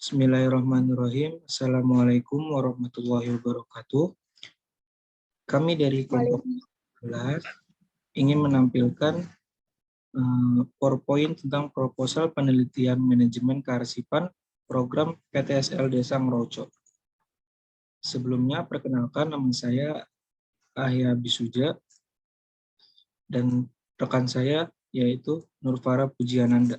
Bismillahirrahmanirrahim. Assalamualaikum warahmatullahi wabarakatuh. Kami dari kelompok 11 ingin menampilkan PowerPoint tentang proposal penelitian manajemen kearsipan program PTSL Desa Ngeroco. Sebelumnya, perkenalkan nama saya Ahya Bisuja dan rekan saya yaitu Nurfara Pujiananda.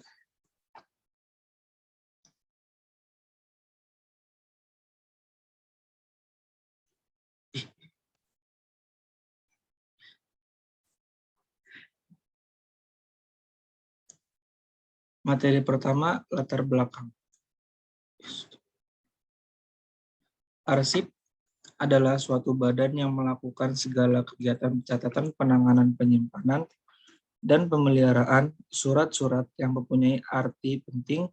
Materi pertama, latar belakang. Arsip adalah suatu badan yang melakukan segala kegiatan catatan, penanganan, penyimpanan, dan pemeliharaan surat-surat yang mempunyai arti penting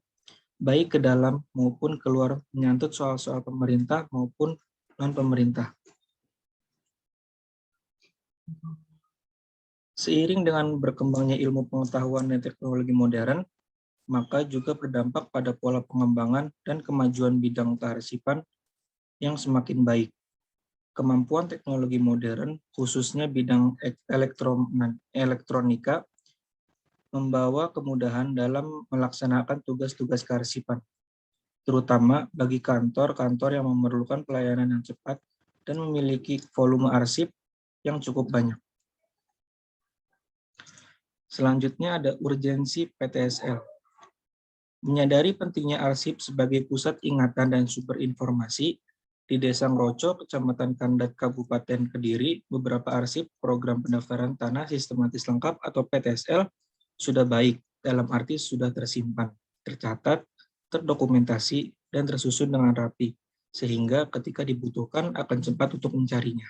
baik ke dalam maupun keluar, menyangkut soal-soal pemerintah maupun non-pemerintah. Seiring dengan berkembangnya ilmu pengetahuan dan teknologi modern, maka juga berdampak pada pola pengembangan dan kemajuan bidang kearsipan yang semakin baik. Kemampuan teknologi modern, khususnya bidang elektronika, membawa kemudahan dalam melaksanakan tugas-tugas kearsipan, terutama bagi kantor-kantor yang memerlukan pelayanan yang cepat dan memiliki volume arsip yang cukup banyak. Selanjutnya ada urgensi PTSL. Menyadari pentingnya arsip sebagai pusat ingatan dan sumber informasi, di Desa Ngeroco, Kecamatan Kandat, Kabupaten Kediri, beberapa arsip program pendaftaran tanah sistematis lengkap atau PTSL sudah baik, dalam arti sudah tersimpan, tercatat, terdokumentasi, dan tersusun dengan rapi, sehingga ketika dibutuhkan akan cepat untuk mencarinya.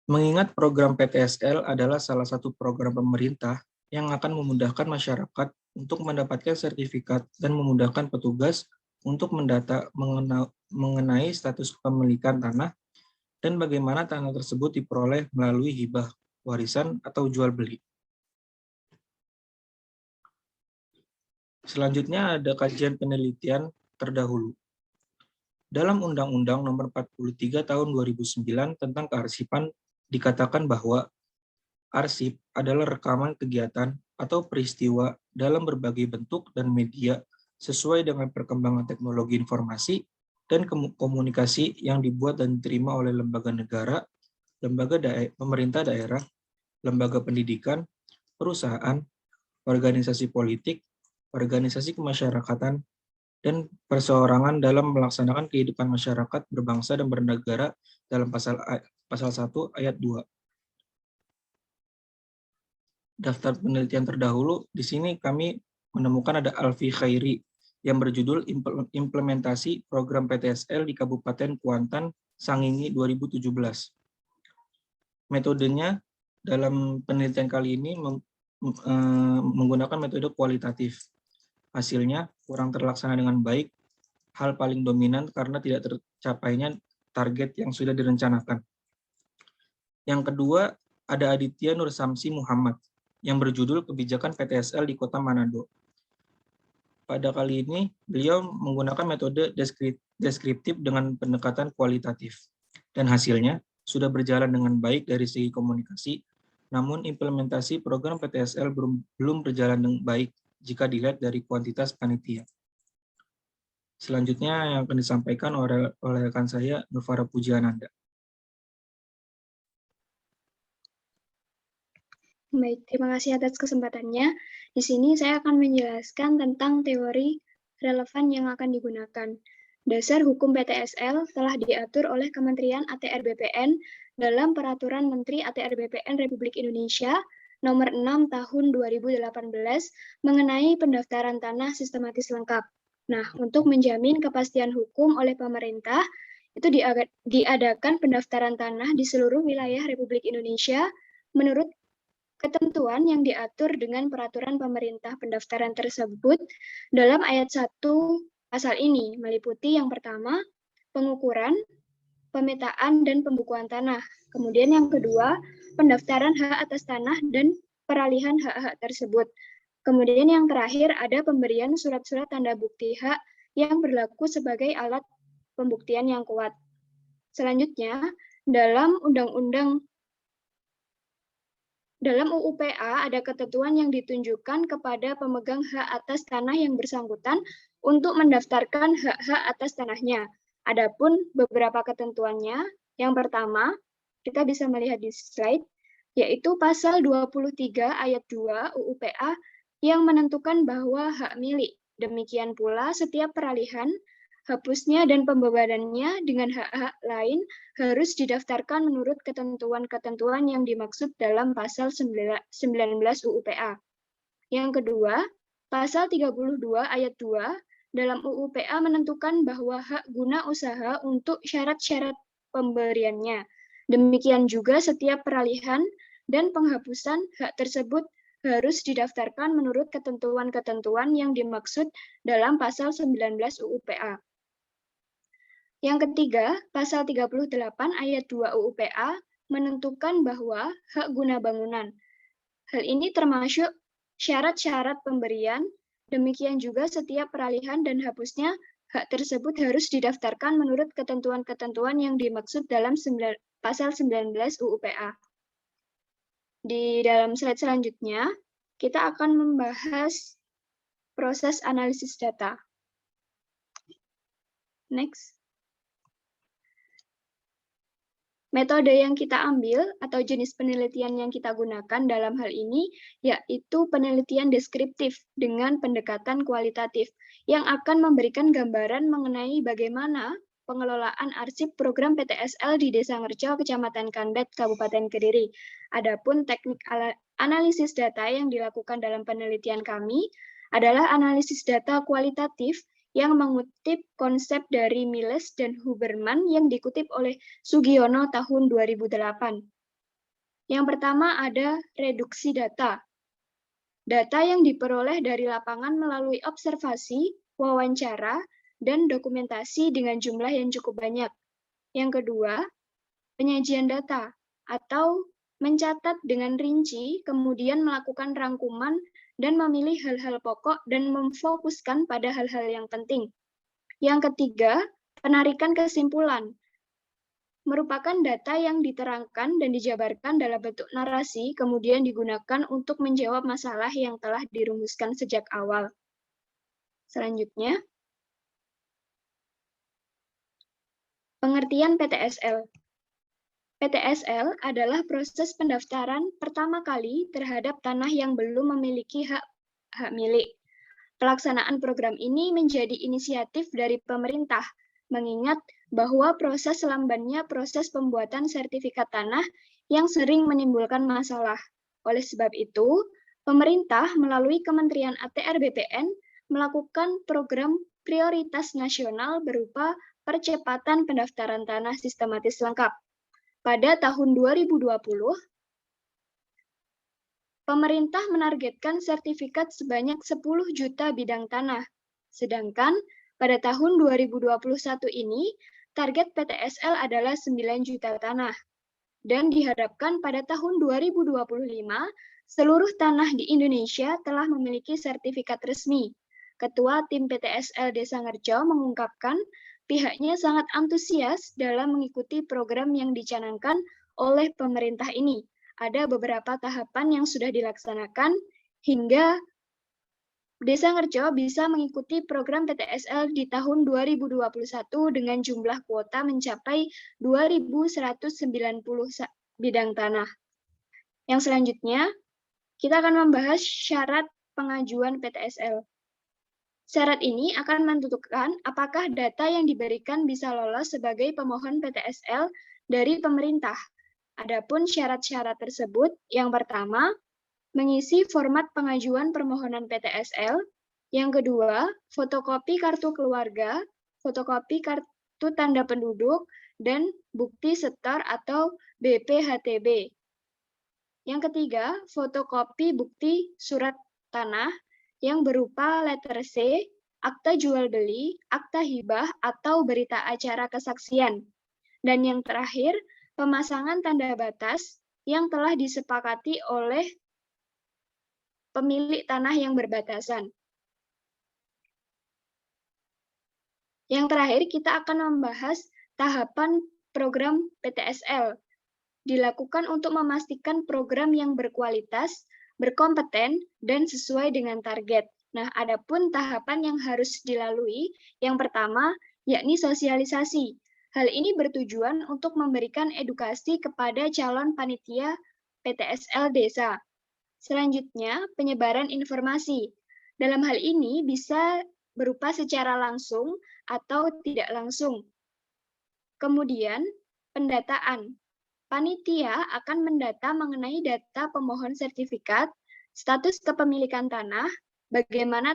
Mengingat program PTSL adalah salah satu program pemerintah yang akan memudahkan masyarakat untuk mendapatkan sertifikat dan memudahkan petugas untuk mendata mengenai status kepemilikan tanah dan bagaimana tanah tersebut diperoleh melalui hibah, warisan, atau jual beli. Selanjutnya ada kajian penelitian terdahulu. Dalam Undang-Undang Nomor 43 Tahun 2009 tentang kearsipan dikatakan bahwa arsip adalah rekaman kegiatan atau peristiwa dalam berbagai bentuk dan media sesuai dengan perkembangan teknologi informasi dan komunikasi yang dibuat dan diterima oleh lembaga negara, lembaga pemerintah daerah, lembaga pendidikan, perusahaan, organisasi politik, organisasi kemasyarakatan, dan perseorangan dalam melaksanakan kehidupan masyarakat berbangsa dan bernegara dalam pasal 1 ayat 2. Daftar penelitian terdahulu, di sini kami menemukan ada Alfi Khairi yang berjudul Implementasi Program PTSL di Kabupaten Kuantan, Sangingi 2017. Metodenya dalam penelitian kali ini menggunakan metode kualitatif. Hasilnya kurang terlaksana dengan baik, hal paling dominan karena tidak tercapainya target yang sudah direncanakan. Yang kedua, ada Aditya Nur Samsi Muhammad yang berjudul Kebijakan PTSL di Kota Manado. Pada kali ini, beliau menggunakan metode deskriptif dengan pendekatan kualitatif. Dan hasilnya sudah berjalan dengan baik dari segi komunikasi, namun implementasi program PTSL belum berjalan dengan baik jika dilihat dari kuantitas panitia. Selanjutnya yang akan disampaikan oleh rekan saya, Nurfara Pujiananda. Baik, terima kasih atas kesempatannya. Di sini saya akan menjelaskan tentang teori relevan yang akan digunakan. Dasar hukum PTSL telah diatur oleh Kementerian ATR BPN dalam Peraturan Menteri ATR BPN Republik Indonesia Nomor 6 Tahun 2018 mengenai pendaftaran tanah sistematis lengkap. Nah, untuk menjamin kepastian hukum oleh pemerintah, itu diadakan pendaftaran tanah di seluruh wilayah Republik Indonesia menurut ketentuan yang diatur dengan peraturan pemerintah pendaftaran tersebut dalam ayat 1 pasal ini meliputi yang pertama, pengukuran, pemetaan, dan pembukuan tanah. Kemudian yang kedua, pendaftaran hak atas tanah dan peralihan hak-hak tersebut. Kemudian yang terakhir ada pemberian surat-surat tanda bukti hak yang berlaku sebagai alat pembuktian yang kuat. Selanjutnya, dalam UU PA ada ketentuan yang ditunjukkan kepada pemegang hak atas tanah yang bersangkutan untuk mendaftarkan hak-hak atas tanahnya. Adapun beberapa ketentuannya, yang pertama, kita bisa melihat di slide, yaitu pasal 23 ayat 2 UU PA yang menentukan bahwa hak milik. Demikian pula setiap peralihan, hapusnya dan pembebanan dengan hak-hak lain harus didaftarkan menurut ketentuan-ketentuan yang dimaksud dalam pasal 19 UU PA. Yang kedua, pasal 32 ayat 2 dalam UU PA menentukan bahwa hak guna usaha untuk syarat-syarat pemberiannya. Demikian juga setiap peralihan dan penghapusan hak tersebut harus didaftarkan menurut ketentuan-ketentuan yang dimaksud dalam pasal 19 UU PA. Yang ketiga, pasal 38 ayat 2 UU PA menentukan bahwa hak guna bangunan. Hal ini termasuk syarat-syarat pemberian, demikian juga setiap peralihan dan hapusnya hak tersebut harus didaftarkan menurut ketentuan-ketentuan yang dimaksud dalam pasal 19 UU PA. Di dalam slide selanjutnya, kita akan membahas proses analisis data. Next. Metode yang kita ambil atau jenis penelitian yang kita gunakan dalam hal ini yaitu penelitian deskriptif dengan pendekatan kualitatif yang akan memberikan gambaran mengenai bagaimana pengelolaan arsip program PTSL di Desa Ngerco, Kecamatan Kandat, Kabupaten Kediri. Adapun teknik analisis data yang dilakukan dalam penelitian kami adalah analisis data kualitatif yang mengutip konsep dari Miles dan Huberman yang dikutip oleh Sugiono tahun 2008. Yang pertama ada reduksi data. Data yang diperoleh dari lapangan melalui observasi, wawancara, dan dokumentasi dengan jumlah yang cukup banyak. Yang kedua, penyajian data atau mencatat dengan rinci, kemudian melakukan rangkuman dan memilih hal-hal pokok dan memfokuskan pada hal-hal yang penting. Yang ketiga, penarikan kesimpulan. Merupakan data yang diterangkan dan dijabarkan dalam bentuk narasi, kemudian digunakan untuk menjawab masalah yang telah dirumuskan sejak awal. Selanjutnya, pengertian PTSL. PTSL adalah proses pendaftaran pertama kali terhadap tanah yang belum memiliki hak milik. Pelaksanaan program ini menjadi inisiatif dari pemerintah, mengingat bahwa proses lambannya proses pembuatan sertifikat tanah yang sering menimbulkan masalah. Oleh sebab itu, pemerintah melalui Kementerian ATR BPN melakukan program prioritas nasional berupa percepatan pendaftaran tanah sistematis lengkap. Pada tahun 2020, pemerintah menargetkan sertifikat sebanyak 10 juta bidang tanah. Sedangkan pada tahun 2021 ini, target PTSL adalah 9 juta tanah. Dan diharapkan pada tahun 2025, seluruh tanah di Indonesia telah memiliki sertifikat resmi. Ketua Tim PTSL Desa Ngerco mengungkapkan pihaknya sangat antusias dalam mengikuti program yang dicanangkan oleh pemerintah ini. Ada beberapa tahapan yang sudah dilaksanakan hingga Desa Ngerco bisa mengikuti program PTSL di tahun 2021 dengan jumlah kuota mencapai 2.190 bidang tanah. Yang selanjutnya, kita akan membahas syarat pengajuan PTSL. Syarat ini akan menentukan apakah data yang diberikan bisa lolos sebagai pemohon PTSL dari pemerintah. Adapun syarat-syarat tersebut, yang pertama, mengisi format pengajuan permohonan PTSL. Yang kedua, fotokopi kartu keluarga, fotokopi kartu tanda penduduk, dan bukti setor atau BPHTB. Yang ketiga, fotokopi bukti surat tanah yang berupa letter C, akta jual beli, akta hibah, atau berita acara kesaksian. Dan yang terakhir, pemasangan tanda batas yang telah disepakati oleh pemilik tanah yang berbatasan. Yang terakhir, kita akan membahas tahapan program PTSL. Dilakukan untuk memastikan program yang berkualitas, berkompeten, dan sesuai dengan target. Nah, adapun tahapan yang harus dilalui, yang pertama, yakni sosialisasi. Hal ini bertujuan untuk memberikan edukasi kepada calon panitia PTSL desa. Selanjutnya, penyebaran informasi. Dalam hal ini bisa berupa secara langsung atau tidak langsung. Kemudian, pendataan. Panitia akan mendata mengenai data pemohon sertifikat, status kepemilikan tanah, bagaimana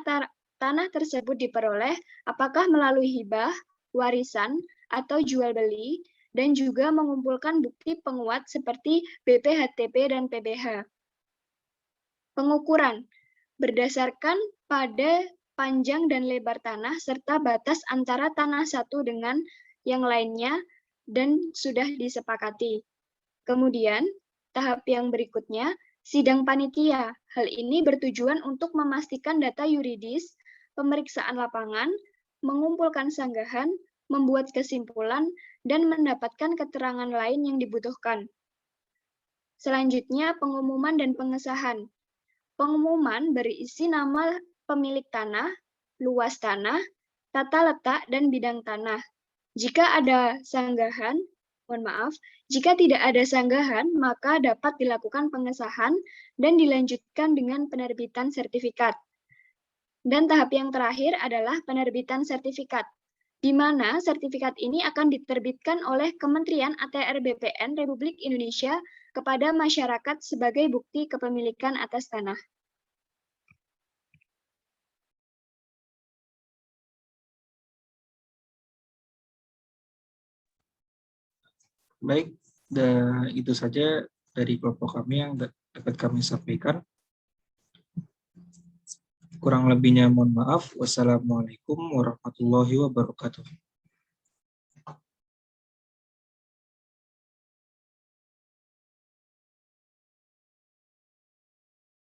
tanah tersebut diperoleh, apakah melalui hibah, warisan, atau jual beli, dan juga mengumpulkan bukti penguat seperti BPHTP dan PBH. Pengukuran berdasarkan pada panjang dan lebar tanah serta batas antara tanah satu dengan yang lainnya dan sudah disepakati. Kemudian, tahap yang berikutnya, sidang panitia. Hal ini bertujuan untuk memastikan data yuridis, pemeriksaan lapangan, mengumpulkan sanggahan, membuat kesimpulan, dan mendapatkan keterangan lain yang dibutuhkan. Selanjutnya, pengumuman dan pengesahan. Pengumuman berisi nama pemilik tanah, luas tanah, tata letak, dan bidang tanah. Jika ada sanggahan, jika tidak ada sanggahan, maka dapat dilakukan pengesahan dan dilanjutkan dengan penerbitan sertifikat. Dan tahap yang terakhir adalah penerbitan sertifikat, di mana sertifikat ini akan diterbitkan oleh Kementerian ATR BPN Republik Indonesia kepada masyarakat sebagai bukti kepemilikan atas tanah. Baik, itu saja dari kelompok kami yang dapat kami sampaikan. Kurang lebihnya mohon maaf. Wassalamualaikum warahmatullahi wabarakatuh.